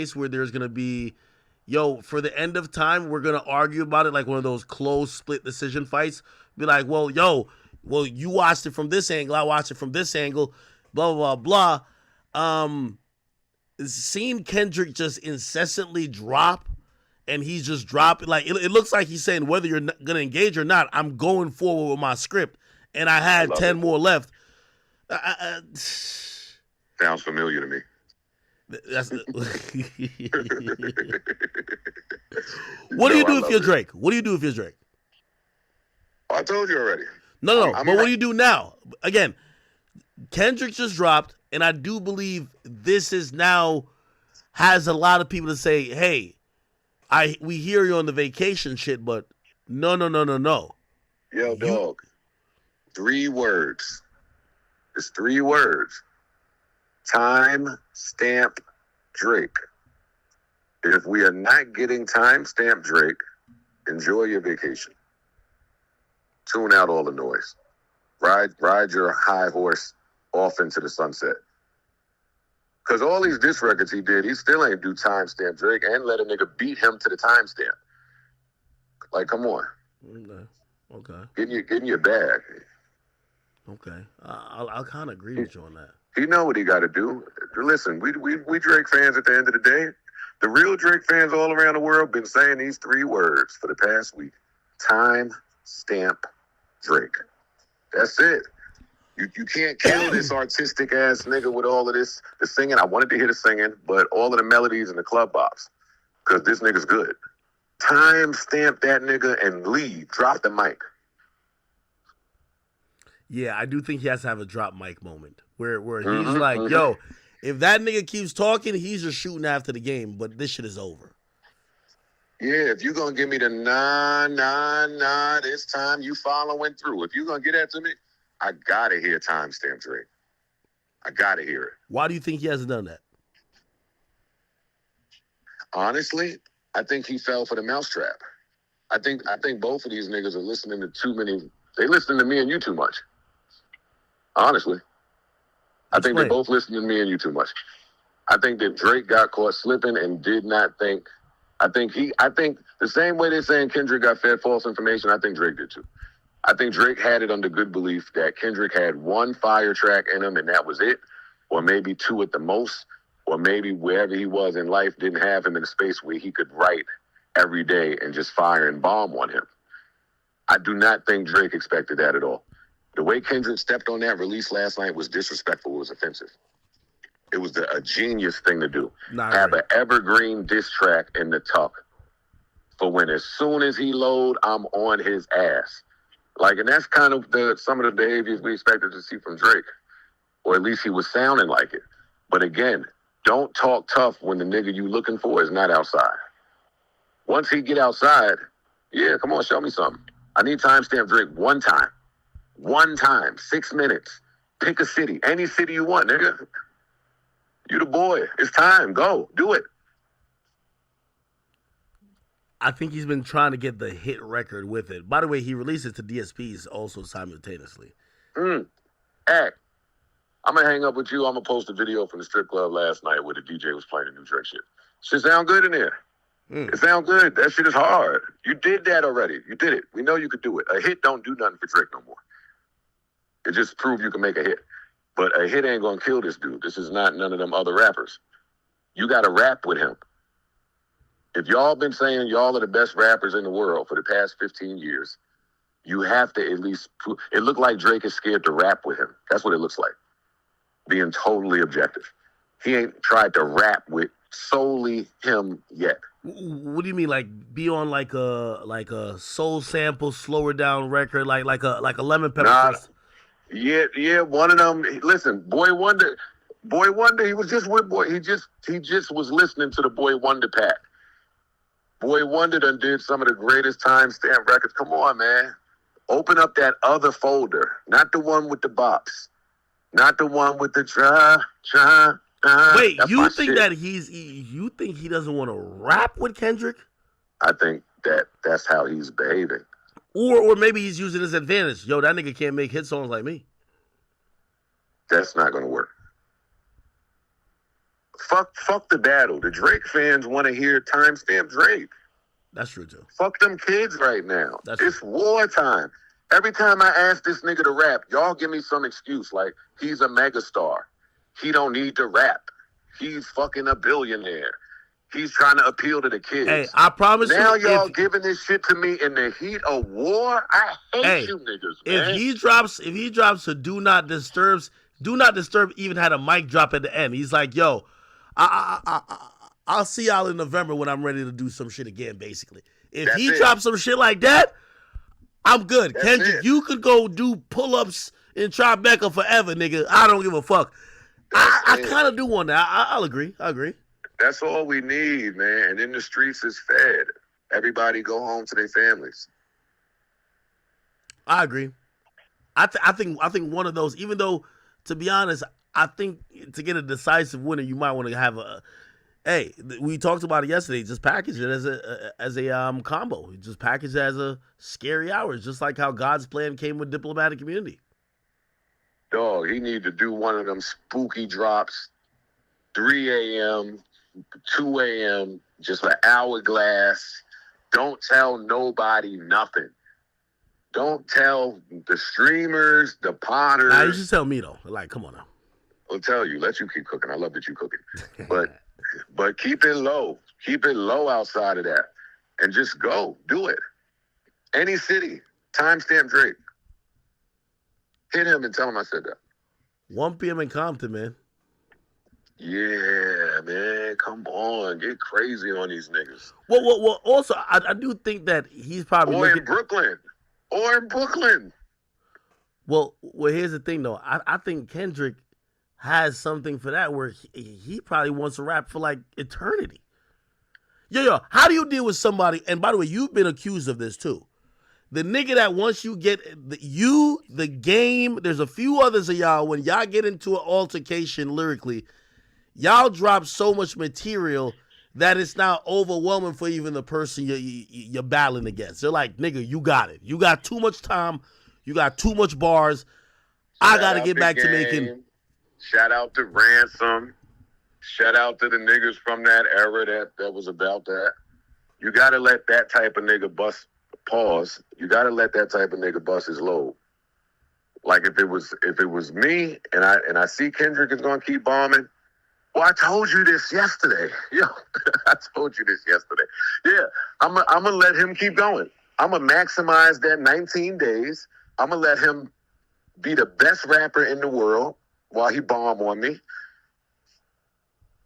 case where there's gonna be, yo, for the end of time, we're gonna argue about it like one of those close split decision fights. Be like, well, yo, well, you watched it from this angle, I watched it from this angle, blah blah blah blah. Seeing Kendrick just incessantly drop, and he's just dropping, like it looks like he's saying whether you're gonna engage or not, I'm going forward with my script, and I had 10 more left. Sounds familiar to me. That's What do you do if you're Drake? What do you do if you're Drake? I told you already. No. But what do you do now? Again, Kendrick just dropped, and I do believe this is now has a lot of people to say, hey, we hear you on the vacation shit, but no. Yo, dog. 3 words. It's 3 words. Time stamp Drake. If we are not getting time stamp Drake, enjoy your vacation. Tune out all the noise. Ride your high horse off into the sunset. Because all these diss records he did, he still ain't do time stamp Drake and let a nigga beat him to the time stamp. Like, come on. Okay. Get in your bag. Okay. I'll kind of agree with you on that. He know what he got to do. Listen, we Drake fans at the end of the day. The real Drake fans all around the world been saying these 3 words for the past week. Time stamp Drake. That's it. You can't kill this artistic ass nigga with all of this, the singing. I wanted to hear the singing, but all of the melodies and the club bops. Because this nigga's good. Time stamp that nigga and leave. Drop the mic. Yeah, I do think he has to have a drop mic moment where he's like, yo, if that nigga keeps talking, he's just shooting after the game, but this shit is over. Yeah, if you're going to give me the nah, this time you following through. If you're going to get that to me, I got to hear timestamp Drake. I got to hear it. Why do you think he hasn't done that? Honestly, I think he fell for the mousetrap. I think both of these niggas are listening to too many. They listening to me and you too much. Honestly. I think they both listening to me and you too much. I think that Drake got caught slipping and did not think. I think the same way they're saying Kendrick got fed false information, I think Drake did too. I think Drake had it under good belief that Kendrick had 1 fire track in him and that was it, or maybe 2 at the most, or maybe wherever he was in life didn't have him in a space where he could write every day and just fire and bomb on him. I do not think Drake expected that at all. The way Kendrick stepped on that release last night was disrespectful. It was offensive. It was a genius thing to do. Have an evergreen diss track in the tuck for when as soon as he load, I'm on his ass. Like, and that's kind of some of the behaviors we expected to see from Drake. Or at least he was sounding like it. But again, don't talk tough when the nigga you looking for is not outside. Once he get outside, yeah, come on, show me something. I need timestamp Drake 1 time. 1 time, 6 minutes. Pick a city, any city you want, nigga. You the boy. It's time. Go. Do it. I think he's been trying to get the hit record with it. By the way, he released it to DSPs also simultaneously. Hey, I'm going to hang up with you. I'm going to post a video from the strip club last night where the DJ was playing the new Drake shit. Shit sound good in there. It sound good. That shit is hard. You did that already. You did it. We know you could do it. A hit don't do nothing for Drake no more. It just proved you can make a hit. But a hit ain't going to kill this dude. This is not none of them other rappers. You got to rap with him. If y'all been saying y'all are the best rappers in the world for the past 15 years, you have to at least prove. It looked like Drake is scared to rap with him. That's what it looks like. Being totally objective. He ain't tried to rap with solely him yet. What do you mean, like be on like a soul sample, slower down record, like a lemon pepper? Nah, yeah, one of them. Listen, Boy Wonder, he was just with Boy. He just was listening to the Boy Wonder pack. Boy Wonder done did some of the greatest timestamp records. Come on, man. Open up that other folder, not the one with the bops, not the one with the try. Wait, you think that you think he doesn't want to rap with Kendrick? I think that's how he's behaving. Or maybe he's using his advantage. Yo, that nigga can't make hit songs like me. That's not going to work. fuck the battle. The Drake fans want to hear timestamp Drake. That's true too. Fuck them kids right now. It's true. Wartime. Every time I ask this nigga to rap, y'all give me some excuse like he's a megastar. He don't need to rap. He's fucking a billionaire. He's trying to appeal to the kids. Hey, I promise now you. Now y'all giving this shit to me in the heat of war. I hate you niggas, man. If he drops a do not disturb even had a mic drop at the end. He's like, yo, I'll see y'all in November when I'm ready to do some shit again, basically. If he drops some shit like that, I'm good. Kendrick, you could go do pull-ups in Tribeca forever, nigga. I don't give a fuck. I kind of do want that. I'll agree. I agree. That's all we need, man. And then the streets is fed. Everybody go home to their families. I agree. I think one of those, even though, to be honest, I think to get a decisive winner, you might want to have a. Hey, we talked about it yesterday. Just package it as a combo. Just package it as a scary hours, just like how God's plan came with Diplomatic Immunity. Dog, he need to do one of them spooky drops, 3 a.m., 2 a.m., just an hourglass. Don't tell nobody nothing. Don't tell the streamers, the potters. Nah, you should tell me, though. Like, come on now. I'll tell you. Let you keep cooking. I love that you cooking. But keep it low. Keep it low outside of that. And just go. Do it. Any city. Timestamp Drake. Hit him and tell him I said that. 1 p.m. in Compton, man. Yeah, man. Come on. Get crazy on these niggas. Well, also, I do think that he's probably in Brooklyn. Or in Brooklyn. Well, here's the thing, though. I think Kendrick has something for that where he probably wants to rap for, like, eternity. Yo, how do you deal with somebody, and by the way, you've been accused of this, too. The nigga that once you get, the game, there's a few others of y'all, when y'all get into an altercation lyrically, y'all drop so much material that it's now overwhelming for even the person you're battling against. They're like, nigga, you got it. You got too much time. You got too much bars. I got to get back to making. Shout out to Ransom. Shout out to the niggas from that era that was about that. You got to let that type of nigga bust. Pause. You got to let that type of nigga bust his load. Like if it was me and I see Kendrick is gonna keep bombing. Well, I told you this yesterday. Yo, I told you this yesterday. Yeah, I'm gonna let him keep going. I'm gonna maximize that 19 days. I'm gonna let him be the best rapper in the world while he bomb on me.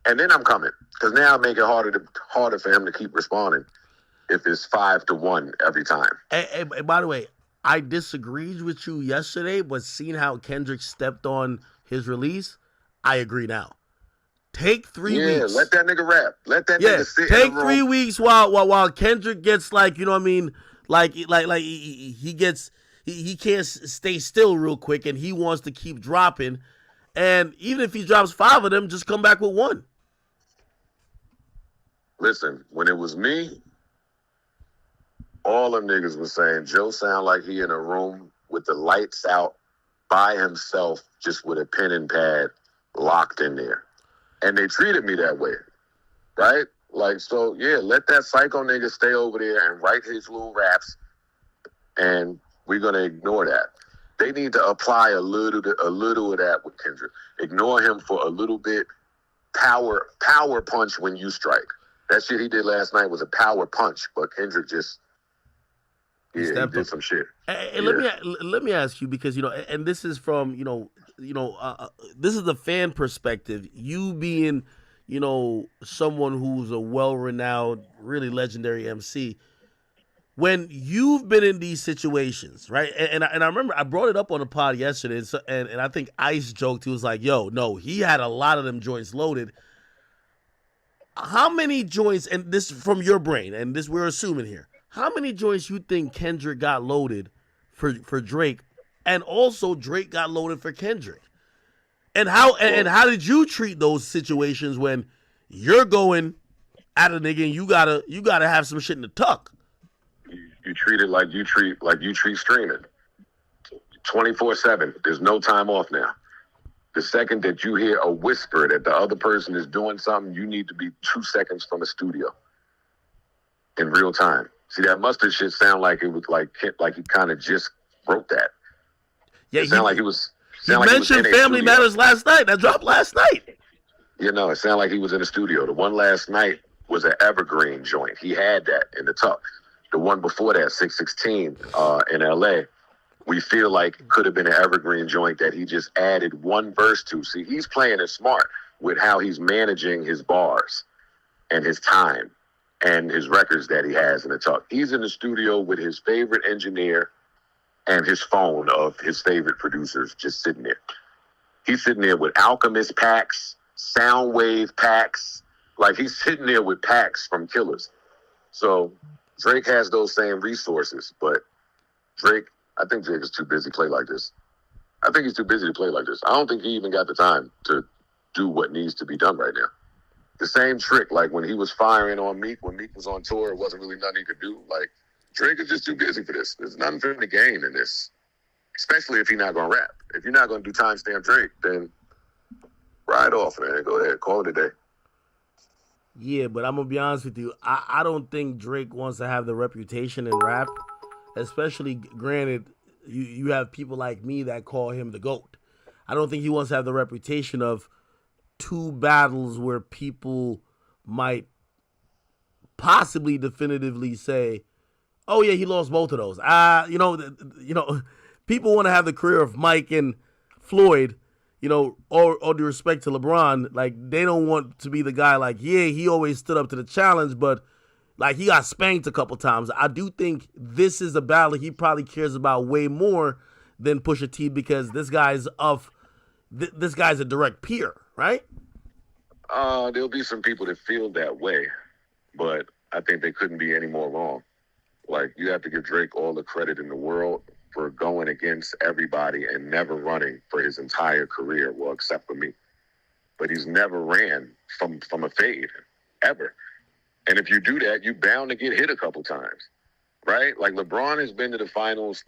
And then I'm coming. Because now I make it harder for him to keep responding if it's 5-1 every time. Hey, by the way, I disagreed with you yesterday, but seeing how Kendrick stepped on his release, I agree now. Take 3 weeks. Yeah, let that nigga rap. Let that nigga sit take in the room. 3 weeks while Kendrick gets, like, you know what I mean, like he can't stay still real quick and he wants to keep dropping. And even if he drops 5 of them, just come back with 1. Listen, when it was me, all them niggas was saying Joe sound like he in a room with the lights out by himself, just with a pen and pad locked in there. And they treated me that way, right? Like, so, yeah, let that psycho nigga stay over there and write his little raps, and we're going to ignore that. They need to apply a little of that with Kendrick. Ignore him for a little bit. Power punch when you strike. That shit he did last night was a power punch, but Kendrick just, he did some shit. And let me ask you, because, you know, and this is from, this is the fan perspective. You being, you know, someone who's a well-renowned, really legendary MC. When you've been in these situations, right? And I remember I brought it up on the pod yesterday, and I think Ice joked. He was like, "Yo, no, he had a lot of them joints loaded." How many joints? And this from your brain, and this we're assuming here. How many joints you think Kendrick got loaded for Drake, and also Drake got loaded for Kendrick? And how did you treat those situations when you're going at a nigga and you gotta have some shit in the tuck? You treat it like you treat streaming. 24/7. There's no time off now. The second that you hear a whisper that the other person is doing something, you need to be 2 seconds from a studio in real time. See, that mustard shit sound like it was like he kind of just wrote that. Yeah, it sounded like he was. He mentioned Family Matters last night. That dropped last night. You know, it sounded like he was in the studio. The one last night was an Evergreen joint. He had that in the tuck. The one before that, 616 in L.A., we feel like it could have been an Evergreen joint that he just added one verse to. See, he's playing it smart with how he's managing his bars and his time and his records that he has in the tuck. He's in the studio with his favorite engineer and his phone of his favorite producers just sitting there. He's sitting there with Alchemist packs, Soundwave packs. Like, he's sitting there with packs from Killers. So Drake has those same resources, but I think Drake is too busy to play like this. I think he's too busy to play like this. I don't think he even got the time to do what needs to be done right now. The same trick, like when he was firing on Meek, when Meek was on tour, it wasn't really nothing he could do. Like, Drake is just too busy for this. There's nothing for him to gain in this, especially if he's not going to rap. If you're not going to do timestamp Drake, then ride off, man. Go ahead. Call it a day. Yeah, but I'm going to be honest with you. I don't think Drake wants to have the reputation in rap, especially, granted, you have people like me that call him the GOAT. I don't think he wants to have the reputation of two battles where people might possibly definitively say, oh yeah, he lost both of those. People want to have the career of Mike and Floyd, all due respect to LeBron. Like, they don't want to be the guy like, yeah, he always stood up to the challenge, but like, he got spanked a couple times. I do think this is a battle he probably cares about way more than Pusha T, because this guy's a direct peer, right? There'll be some people that feel that way, but I think they couldn't be any more wrong. Like, you have to give Drake all the credit in the world for going against everybody and never running for his entire career, well, except for me. But he's never ran from a fade, ever. And if you do that, you're bound to get hit a couple times, right? Like, LeBron has been to the finals